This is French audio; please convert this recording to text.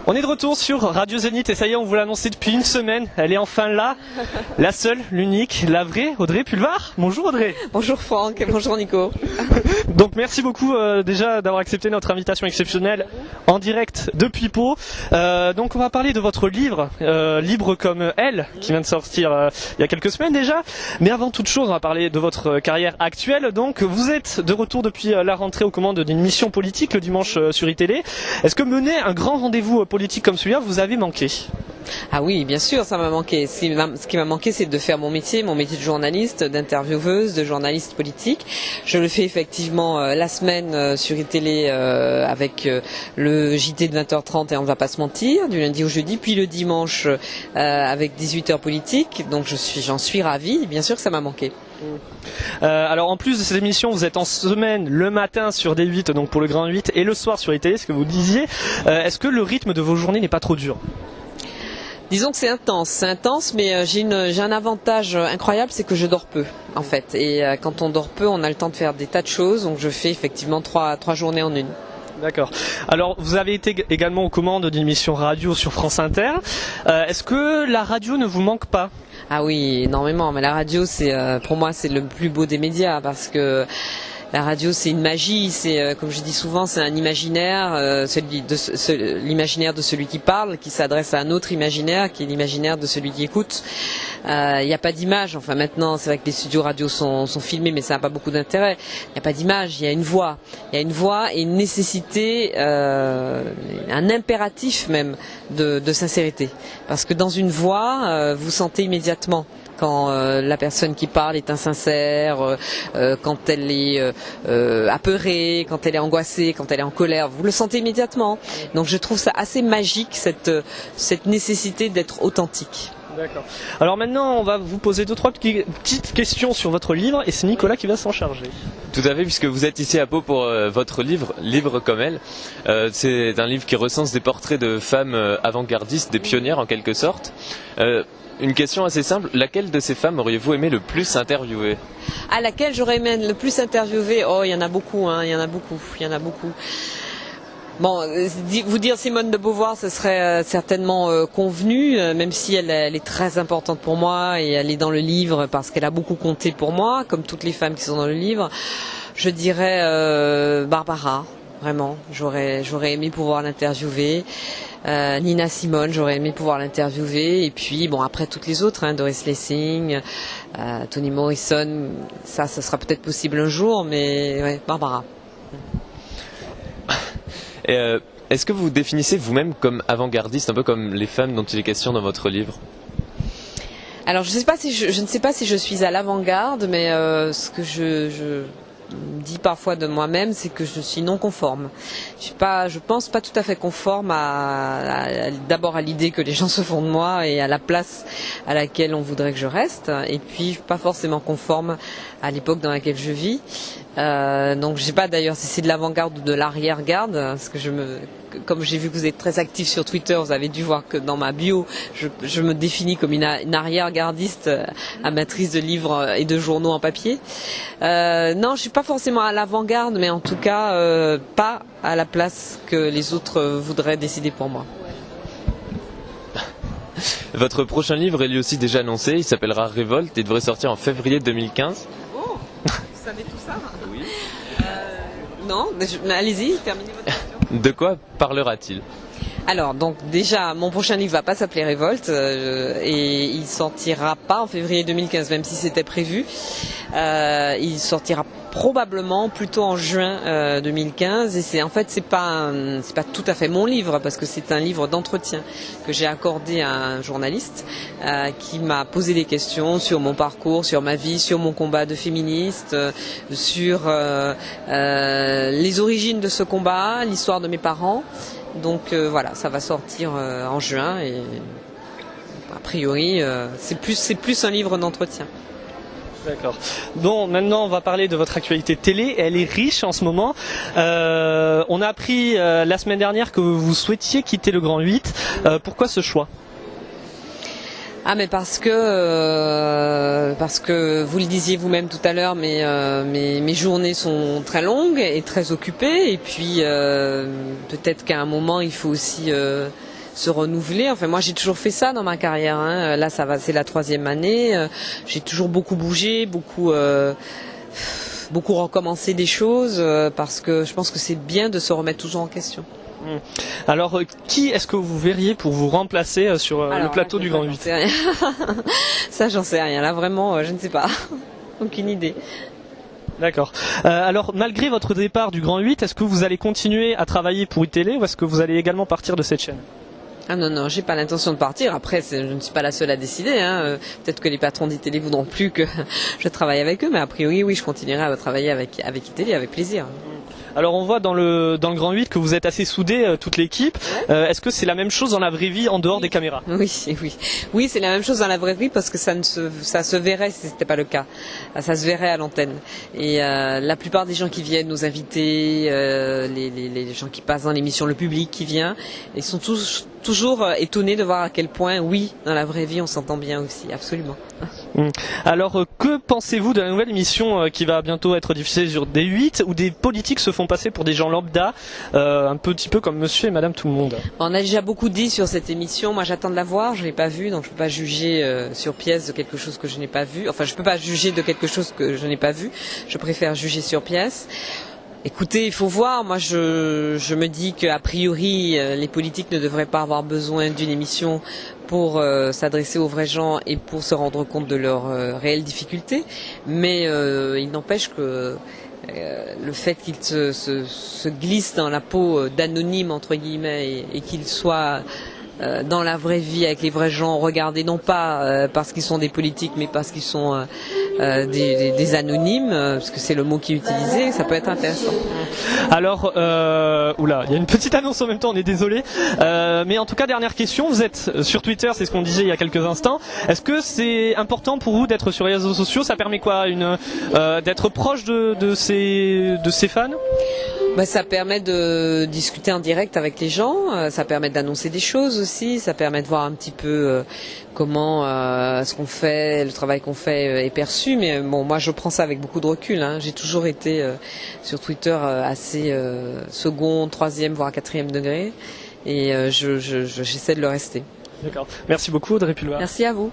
On est de retour sur Radio Zénith et ça y est, on vous l'a annoncé depuis une semaine. Elle est enfin là, la seule, l'unique, la vraie, Audrey Pulvar. Bonjour Audrey. Bonjour Franck et bonjour Nico. Donc merci beaucoup déjà d'avoir accepté notre invitation exceptionnelle en direct depuis Pau. Donc on va parler de votre livre, Libre comme elle, qui vient de sortir il y a quelques semaines déjà. Mais avant toute chose, on va parler de votre carrière actuelle. Donc vous êtes de retour depuis la rentrée aux commandes d'une mission politique le dimanche sur iTélé. Est-ce que mener un grand rendez-vous politique comme celui-là vous avez manqué? Ah oui, bien sûr, ça m'a manqué. Ce qui m'a manqué, c'est de faire mon métier de journaliste, d'intervieweuse, de journaliste politique. Je le fais effectivement la semaine sur iTélé avec le JT de 20h30 et on ne va pas se mentir, du lundi au jeudi, puis le dimanche avec 18h politique. Donc j'en suis ravie. Bien sûr que ça m'a manqué. Alors en plus de ces émissions, vous êtes en semaine le matin sur D8, donc pour le Grand 8, et le soir sur iTélé, ce que vous disiez. Est-ce que le rythme de vos journées n'est pas trop dur? Disons que c'est intense, mais j'ai un avantage incroyable, c'est que je dors peu, en fait. Et quand on dort peu, on a le temps de faire des tas de choses, donc je fais effectivement trois journées en une. D'accord. Alors, vous avez été également aux commandes d'une émission radio sur France Inter. Est-ce que la radio ne vous manque pas? Ah oui, énormément. Mais la radio, pour moi, c'est le plus beau des médias parce que la radio, c'est une magie. C'est, comme je dis souvent, c'est un imaginaire, l'imaginaire de celui qui parle, qui s'adresse à un autre imaginaire, qui est l'imaginaire de celui qui écoute. Il n'y a pas d'image. Enfin, maintenant, c'est vrai que les studios radio sont filmés, mais ça n'a pas beaucoup d'intérêt. Il n'y a pas d'image. Il y a une voix. Il y a une voix et une nécessité, un impératif même de sincérité. Parce que dans une voix, vous sentez immédiatement quand la personne qui parle est insincère, quand elle est apeurée, quand elle est angoissée, quand elle est en colère, vous le sentez immédiatement. Donc je trouve ça assez magique, cette nécessité d'être authentique. D'accord. Alors maintenant, on va vous poser 2-3 petites questions sur votre livre et c'est Nicolas qui va s'en charger. Tout à fait, puisque vous êtes ici à Pau pour votre livre, Libre comme elle. C'est un livre qui recense des portraits de femmes avant-gardistes, des pionnières en quelque sorte. Une question assez simple, laquelle de ces femmes auriez-vous aimé le plus interviewer? À laquelle j'aurais aimé le plus interviewer? Oh, il y en a beaucoup, il y en a beaucoup. Bon, vous dire Simone de Beauvoir, ce serait certainement convenu, même si elle est très importante pour moi et elle est dans le livre parce qu'elle a beaucoup compté pour moi, comme toutes les femmes qui sont dans le livre. Je dirais Barbara, vraiment. J'aurais aimé pouvoir l'interviewer. Nina Simone, j'aurais aimé pouvoir l'interviewer. Et puis, bon, après toutes les autres, Doris Lessing, Toni Morrison, ça sera peut-être possible un jour, mais ouais, Barbara. Et est-ce que vous définissez vous-même comme avant-gardiste, un peu comme les femmes dont il est question dans votre livre? Alors, je ne sais pas si je suis à l'avant-garde, mais ce que je dis parfois de moi-même, c'est que je suis non conforme. Je pense pas tout à fait conforme d'abord à l'idée que les gens se font de moi et à la place à laquelle on voudrait que je reste, et puis pas forcément conforme à l'époque dans laquelle je vis. Donc je sais pas d'ailleurs si c'est de l'avant-garde ou de l'arrière-garde, parce que comme j'ai vu que vous êtes très actif sur Twitter, vous avez dû voir que dans ma bio, je me définis comme une arrière-gardiste amatrice de livres et de journaux en papier. Non, je suis pas forcément à l'avant-garde, mais en tout cas pas à la place que les autres voudraient décider pour moi. Votre prochain livre est lui aussi déjà annoncé, il s'appellera Révolte et devrait sortir en février 2015. Oh, vous savez tout ça? Oui. Non, mais allez-y, terminez votre question. De quoi parlera-t-il? Alors, donc déjà, mon prochain livre va pas s'appeler Révolte et il sortira pas en février 2015, même si c'était prévu. Il sortira probablement plutôt en juin 2015 et c'est pas tout à fait mon livre parce que c'est un livre d'entretien que j'ai accordé à un journaliste qui m'a posé des questions sur mon parcours, sur ma vie, sur mon combat de féministe, sur les origines de ce combat, l'histoire de mes parents. Donc voilà, ça va sortir en juin et a priori c'est plus un livre d'entretien. D'accord. Bon, maintenant on va parler de votre actualité télé. Elle est riche en ce moment. On a appris la semaine dernière que vous souhaitiez quitter le Grand 8. Pourquoi ce choix? Ah mais parce que vous le disiez vous-même tout à l'heure, mes journées sont très longues et très occupées et puis peut-être qu'à un moment il faut aussi se renouveler. Enfin, moi, j'ai toujours fait ça dans ma carrière. Hein. Là, c'est la 3e année. J'ai toujours beaucoup bougé, beaucoup recommencé des choses parce que je pense que c'est bien de se remettre toujours en question. Alors, qui est-ce que vous verriez pour vous remplacer sur le plateau du Grand 8? Ça, j'en sais rien. Là, vraiment, je ne sais pas. Aucune idée. D'accord. Alors, malgré votre départ du Grand 8, est-ce que vous allez continuer à travailler pour iTélé ou est-ce que vous allez également partir de cette chaîne? Ah non, j'ai pas l'intention de partir. Après, je ne suis pas la seule à décider. Hein. Peut-être que les patrons d'iTélé voudront plus que je travaille avec eux, mais a priori, oui, je continuerai à travailler avec iTélé avec plaisir. Alors on voit dans le Grand 8 que vous êtes assez soudés, toute l'équipe. Est-ce que c'est la même chose dans la vraie vie en dehors des caméras? Oui, c'est la même chose dans la vraie vie parce que ça se verrait si c'était pas le cas. Ça se verrait à l'antenne. Et la plupart des gens qui viennent, nos invités, les gens qui passent dans l'émission, le public qui vient, ils sont toujours étonnés de voir à quel point, oui, dans la vraie vie, on s'entend bien aussi, absolument. Alors, que pensez-vous de la nouvelle émission qui va bientôt être diffusée sur D8 où des politiques se font passer pour des gens lambda, un petit peu comme monsieur et madame tout le monde? On a déjà beaucoup dit sur cette émission, moi j'attends de la voir, je l'ai pas vue, donc je peux pas juger sur pièce de quelque chose que je n'ai pas vu. Enfin, je peux pas juger de quelque chose que je n'ai pas vu, je préfère juger sur pièce. Écoutez, il faut voir. Moi, je me dis qu'a priori, les politiques ne devraient pas avoir besoin d'une émission pour s'adresser aux vrais gens et pour se rendre compte de leurs réelles difficultés. Mais il n'empêche que le fait qu'ils se glissent dans la peau d'anonymes, entre guillemets, et qu'ils soient dans la vraie vie avec les vrais gens, regardés non pas parce qu'ils sont des politiques, mais parce qu'ils sont des anonymes, parce que c'est le mot qui est utilisé, ça peut être intéressant. Alors, il y a une petite annonce en même temps, on est désolé. Mais en tout cas, dernière question, vous êtes sur Twitter, c'est ce qu'on disait il y a quelques instants. Est-ce que c'est important pour vous d'être sur les réseaux sociaux? Ça permet quoi, d'être proche de ses fans? Ça permet de discuter en direct avec les gens, ça permet d'annoncer des choses aussi, ça permet de voir un petit peu comment ce qu'on fait, le travail qu'on fait est perçu. Mais bon, moi je prends ça avec beaucoup de recul. Hein. J'ai toujours été sur Twitter assez second, troisième, voire 4e degré, et j'essaie de le rester. D'accord. Merci beaucoup, Audrey Pulvar. Merci à vous.